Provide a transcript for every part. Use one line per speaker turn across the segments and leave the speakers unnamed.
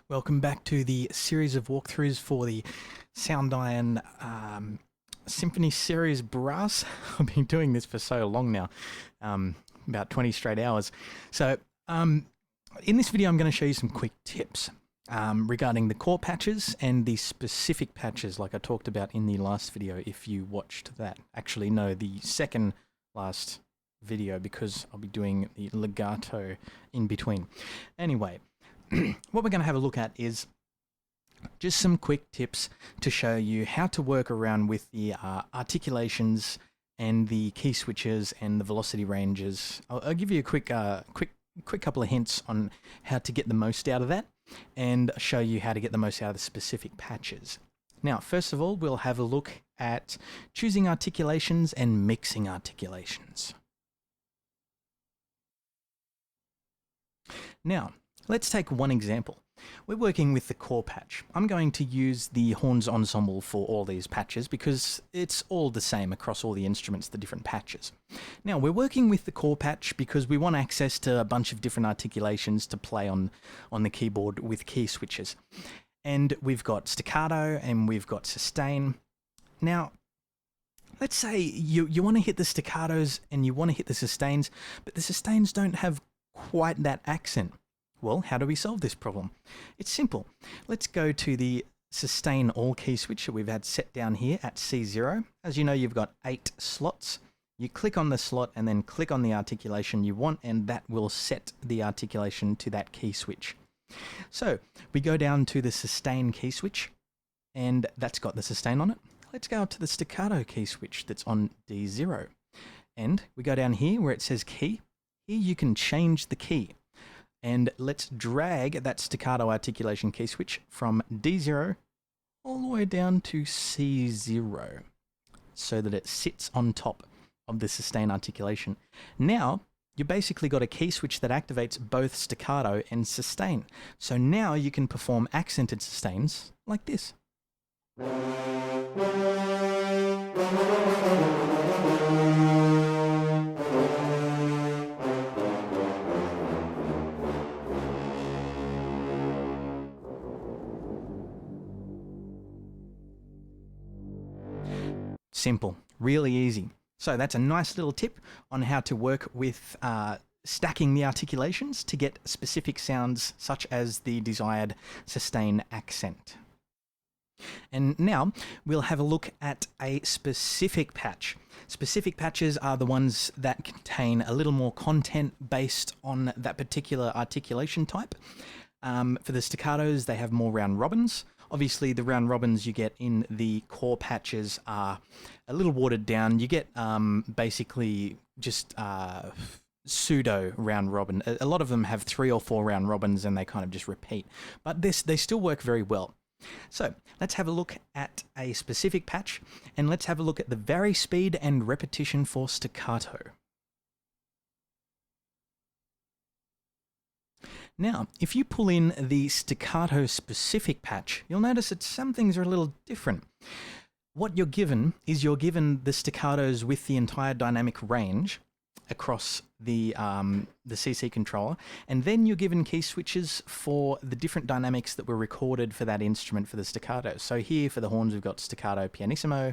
Welcome back to the series of walkthroughs for the Sound Iron Symphony series brass. I've been doing this for so long now, about 20 straight hours. So in this video I'm going to show you some quick tips regarding the core patches and the specific patches like I talked about in the last video if you watched that. Actually no, the second last video because I'll be doing the legato in between. Anyway, what we're going to have a look at is just some quick tips to show you how to work around with the articulations and the key switches and the velocity ranges. I'll give you a quick couple of hints on how to get the most out of that and show you how to get the most out of the specific patches. Now, first of all, we'll have a look at choosing articulations and mixing articulations. Now, let's take one example. We're working with the core patch. I'm going to use the horns ensemble for all these patches because it's all the same across all the instruments, the different patches. Now, we're working with the core patch because we want access to a bunch of different articulations to play on the keyboard with key switches. And we've got staccato and we've got sustain. Now, let's say you want to hit the staccatos and you want to hit the sustains, but the sustains don't have quite that accent. Well, how do we solve this problem? It's simple. Let's go to the sustain all key switch that we've had set down here at C0. As you know, you've got 8 slots. You click on the slot and then click on the articulation you want, and that will set the articulation to that key switch. So we go down to the sustain key switch, and that's got the sustain on it. Let's go up to the staccato key switch that's on D0. And we go down here where it says key. Here you can change the key. And let's drag that staccato articulation key switch from D0 all the way down to C0 so that it sits on top of the sustain articulation. Now, you basically got a key switch that activates both staccato and sustain. So now you can perform accented sustains like this. Simple, really easy. So that's a nice little tip on how to work with stacking the articulations to get specific sounds such as the desired sustain accent. And now we'll have a look at a specific patch. Specific patches are the ones that contain a little more content based on that particular articulation type. For the staccatos, they have more round robins. Obviously, the round robins you get in the core patches are a little watered down. You get basically just pseudo round robin. A lot of them have 3 or 4 round robins and they kind of just repeat. But they still work very well. So let's have a look at a specific patch and let's have a look at the vary speed and repetition for staccato. Now, if you pull in the staccato specific patch, you'll notice that some things are a little different. What you're given is you're given the staccatos with the entire dynamic range across the CC controller, and then you're given key switches for the different dynamics that were recorded for that instrument for the staccato. So here for the horns we've got staccato pianissimo,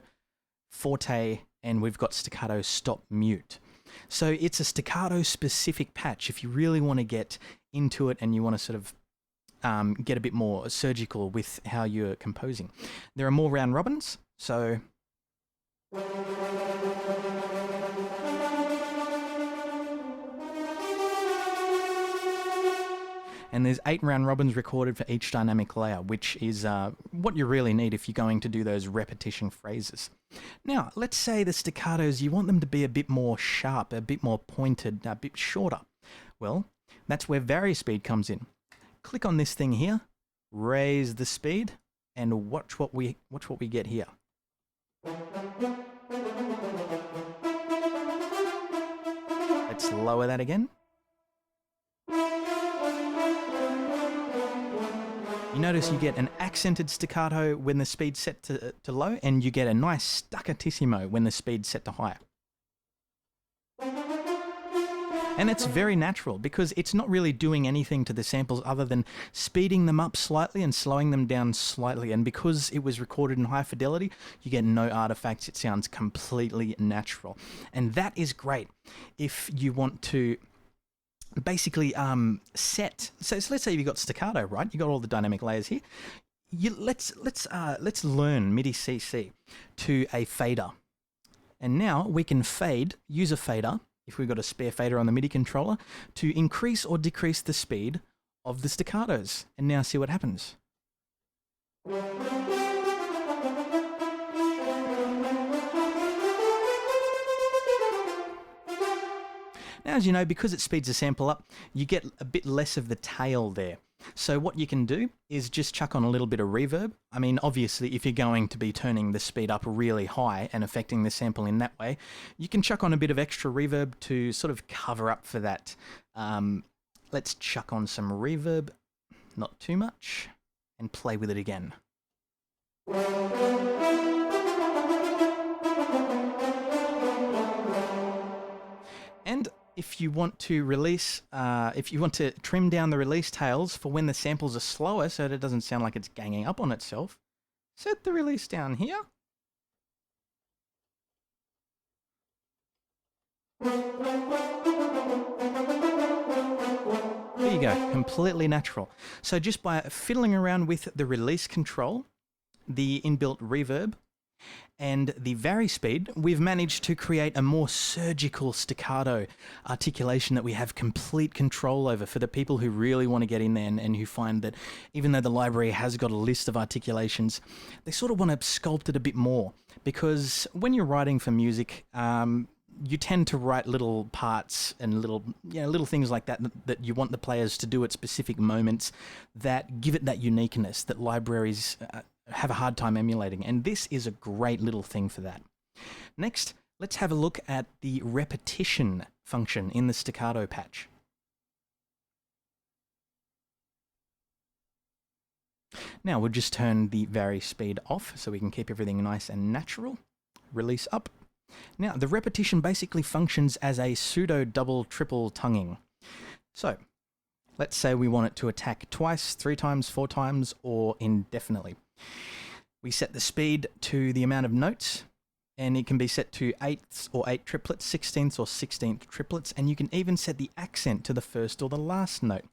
forte, and we've got staccato stop mute. So it's a staccato specific patch if you really want to get into it and you want to sort of get a bit more surgical with how you're composing. There are more round robins, so and there's 8 round robins recorded for each dynamic layer, which is what you really need if you're going to do those repetition phrases. Now, let's say the staccatos, you want them to be a bit more sharp, a bit more pointed, a bit shorter. Well, that's where vary speed comes in. Click on this thing here, raise the speed, and watch what we get here. Let's lower that again. You notice you get an accented staccato when the speed's set to low, and you get a nice staccatissimo when the speed's set to high. And it's very natural because it's not really doing anything to the samples other than speeding them up slightly and slowing them down slightly. And because it was recorded in high fidelity, you get no artifacts. It sounds completely natural. And that is great if you want to basically set. So let's say you've got staccato, right? You got all the dynamic layers here. Let's learn MIDI CC to a fader. And now we can use a fader, if we've got a spare fader on the MIDI controller, to increase or decrease the speed of the staccatos. And now see what happens. Now, as you know, because it speeds the sample up, you get a bit less of the tail there. So what you can do is just chuck on a little bit of reverb. I mean, obviously, if you're going to be turning the speed up really high and affecting the sample in that way, you can chuck on a bit of extra reverb to sort of cover up for that. Let's chuck on some reverb, not too much, and play with it again. And if you want to trim down the release tails for when the samples are slower so that it doesn't sound like it's ganging up on itself, set the release down here. There you go, completely natural. So just by fiddling around with the release control, the inbuilt reverb, and the vary speed, we've managed to create a more surgical staccato articulation that we have complete control over for the people who really want to get in there and who find that even though the library has got a list of articulations, they sort of want to sculpt it a bit more. Because when you're writing for music, you tend to write little parts and little things like that that you want the players to do at specific moments that give it that uniqueness that libraries have a hard time emulating, and this is a great little thing for that. Next, let's have a look at the repetition function in the staccato patch. Now we'll just turn the vary speed off so we can keep everything nice and natural. Release up. Now the repetition basically functions as a pseudo double triple tonguing. So let's say we want it to attack twice, 3 times, 4 times, or indefinitely. We set the speed to the amount of notes, and it can be set to 8ths or 8 triplets, 16ths or 16th triplets, and you can even set the accent to the first or the last note.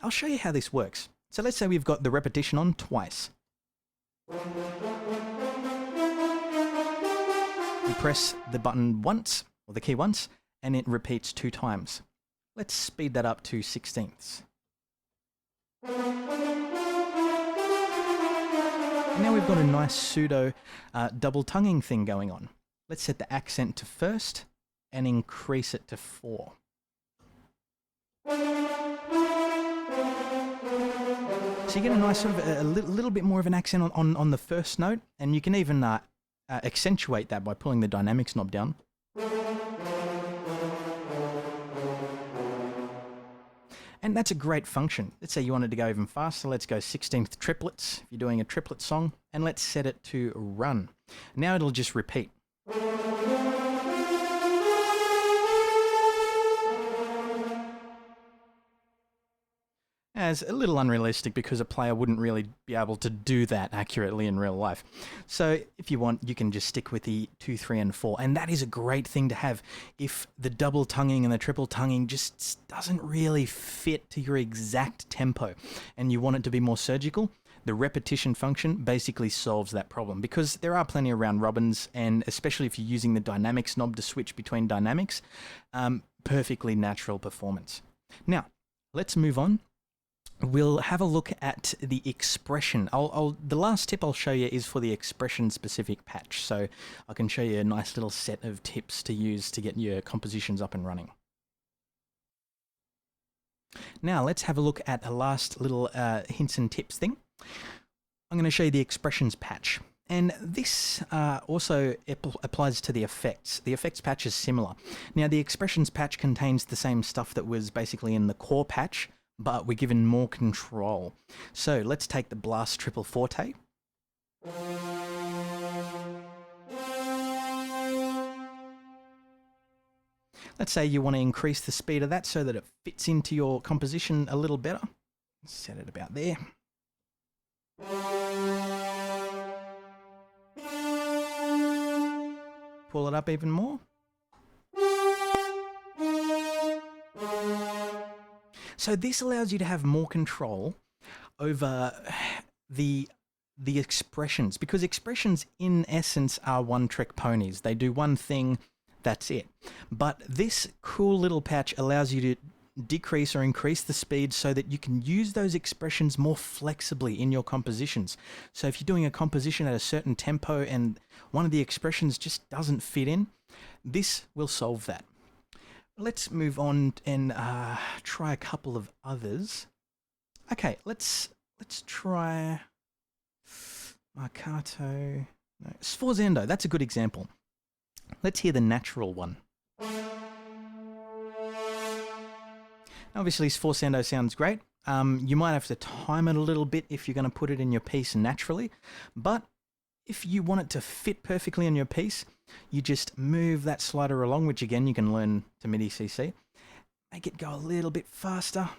I'll show you how this works. So let's say we've got the repetition on twice. We press the button once, or the key once, and it repeats 2 times. Let's speed that up to 16ths. And now we've got a nice pseudo double tonguing thing going on. Let's set the accent to first and increase it to 4. So you get a nice sort of a little bit more of an accent on the first note, and you can even accentuate that by pulling the dynamics knob down. And that's a great function. Let's say you wanted to go even faster. Let's go 16th triplets if you're doing a triplet song, and let's set it to run. Now it'll just repeat. As a little unrealistic because a player wouldn't really be able to do that accurately in real life. So if you want, you can just stick with the 2, 3, and 4. And that is a great thing to have if the double tonguing and the triple tonguing just doesn't really fit to your exact tempo and you want it to be more surgical. The repetition function basically solves that problem because there are plenty of round robins, and especially if you're using the dynamics knob to switch between dynamics, perfectly natural performance. Now, let's move on. We'll have a look at the expression. The last tip I'll show you is for the expression-specific patch, so I can show you a nice little set of tips to use to get your compositions up and running. Now let's have a look at a last little hints and tips thing. I'm going to show you the expressions patch. And this also applies to the effects. The effects patch is similar. Now the expressions patch contains the same stuff that was basically in the core patch, but we're given more control. So let's take the blast triple forte. Let's say you want to increase the speed of that so that it fits into your composition a little better. Set it about there. Pull it up even more. So this allows you to have more control over the expressions, because expressions in essence are one-trick ponies. They do one thing, that's it. But this cool little patch allows you to decrease or increase the speed so that you can use those expressions more flexibly in your compositions. So if you're doing a composition at a certain tempo and one of the expressions just doesn't fit in, this will solve that. Let's move on and try a couple of others. Okay, let's try Marcato. No, Sforzando, that's a good example. Let's hear the natural one. Obviously, Sforzando sounds great. You might have to time it a little bit if you're going to put it in your piece naturally, but if you want it to fit perfectly in your piece, you just move that slider along, which again, you can learn to MIDI CC. Make it go a little bit faster.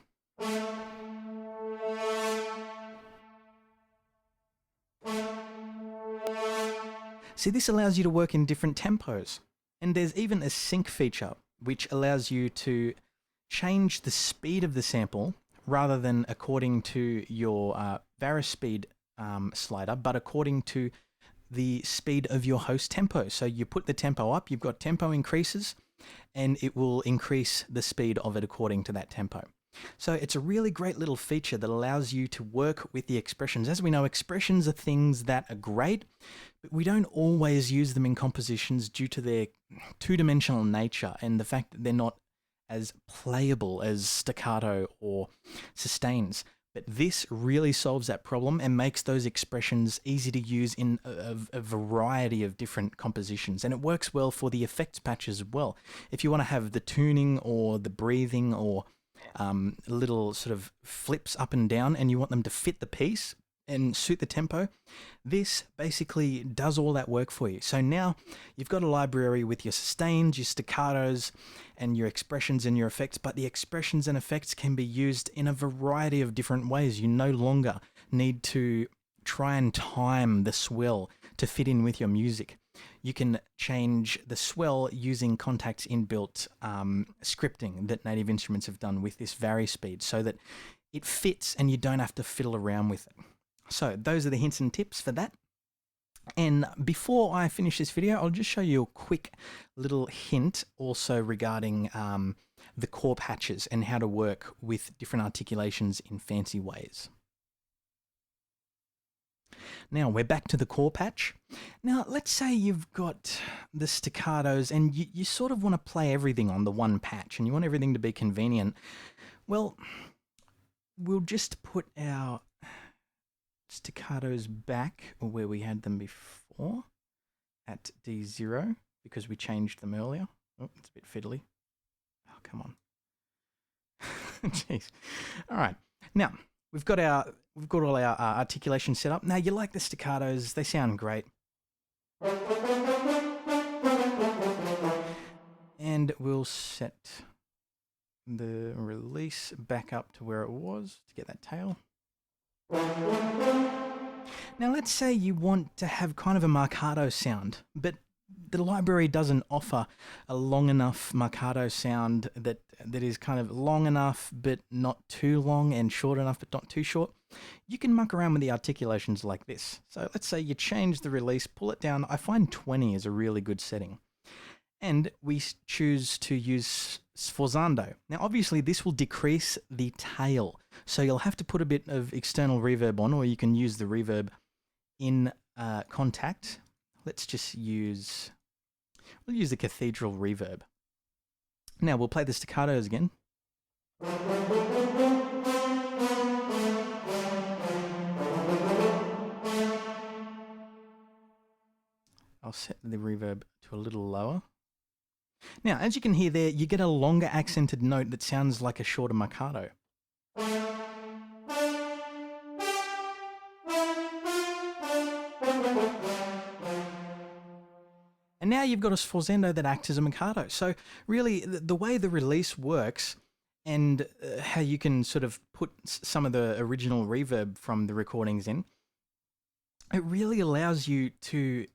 See, this allows you to work in different tempos. And there's even a sync feature, which allows you to change the speed of the sample rather than according to your varispeed slider, but according to the speed of your host tempo. So you put the tempo up, you've got tempo increases, and it will increase the speed of it according to that tempo. So it's a really great little feature that allows you to work with the expressions. As we know, expressions are things that are great, but we don't always use them in compositions due to their two-dimensional nature and the fact that they're not as playable as staccato or sustains. But this really solves that problem and makes those expressions easy to use in a variety of different compositions. And it works well for the effects patches as well. If you want to have the tuning or the breathing or little sort of flips up and down and you want them to fit the piece and suit the tempo, this basically does all that work for you. So now you've got a library with your sustains, your staccatos, and your expressions and your effects, but the expressions and effects can be used in a variety of different ways. You no longer need to try and time the swell to fit in with your music. You can change the swell using Kontact's inbuilt scripting that Native Instruments have done with this varispeed so that it fits and you don't have to fiddle around with it. So those are the hints and tips for that. And before I finish this video, I'll just show you a quick little hint also regarding the core patches and how to work with different articulations in fancy ways. Now we're back to the core patch. Now let's say you've got the staccatos and you sort of want to play everything on the one patch and you want everything to be convenient. Well, we'll just put our staccatos back where we had them before at D0 because we changed them earlier. Oh, it's a bit fiddly. Oh, come on. Jeez. All right. Now we've got all our articulation set up. Now you like the staccatos, they sound great. And we'll set the release back up to where it was to get that tail. Now let's say you want to have kind of a marcato sound, but the library doesn't offer a long enough marcato sound that is kind of long enough but not too long and short enough but not too short. You can muck around with the articulations like this. So let's say you change the release, pull it down. I find 20 is a really good setting. And we choose to use Sforzando. Now obviously this will decrease the tail. So you'll have to put a bit of external reverb on, or you can use the reverb in Kontakt. Let's just use, we'll use the cathedral reverb. Now we'll play the staccatos again. I'll set the reverb to a little lower. Now, as you can hear there, you get a longer accented note that sounds like a shorter marcato. And now you've got a sforzando that acts as a Mikado. So really, the way the release works and how you can sort of put some of the original reverb from the recordings in, it really allows you to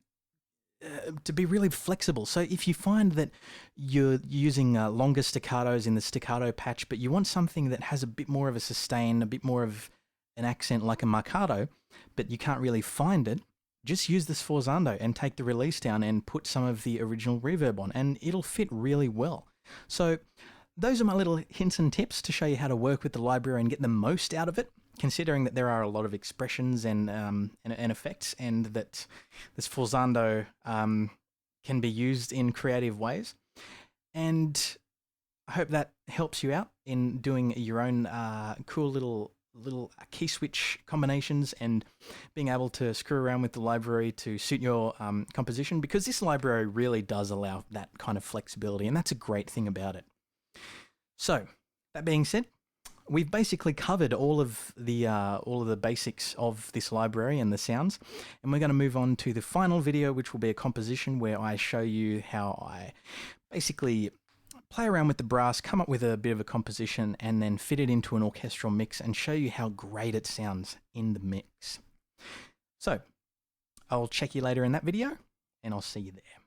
be really flexible. So if you find that you're using longer staccatos in the staccato patch, but you want something that has a bit more of a sustain, a bit more of an accent like a marcato, but you can't really find it, just use the sforzando and take the release down and put some of the original reverb on, and it'll fit really well. So those are my little hints and tips to show you how to work with the library and get the most out of it, considering that there are a lot of expressions and effects, and that this sforzando can be used in creative ways. And I hope that helps you out in doing your own cool little key switch combinations and being able to screw around with the library to suit your composition, because this library really does allow that kind of flexibility, and that's a great thing about it. So that being said, we've basically covered all of the basics of this library and the sounds, and we're going to move on to the final video, which will be a composition where I show you how I basically play around with the brass, come up with a bit of a composition, and then fit it into an orchestral mix and show you how great it sounds in the mix. So I'll check you later in that video, and I'll see you there.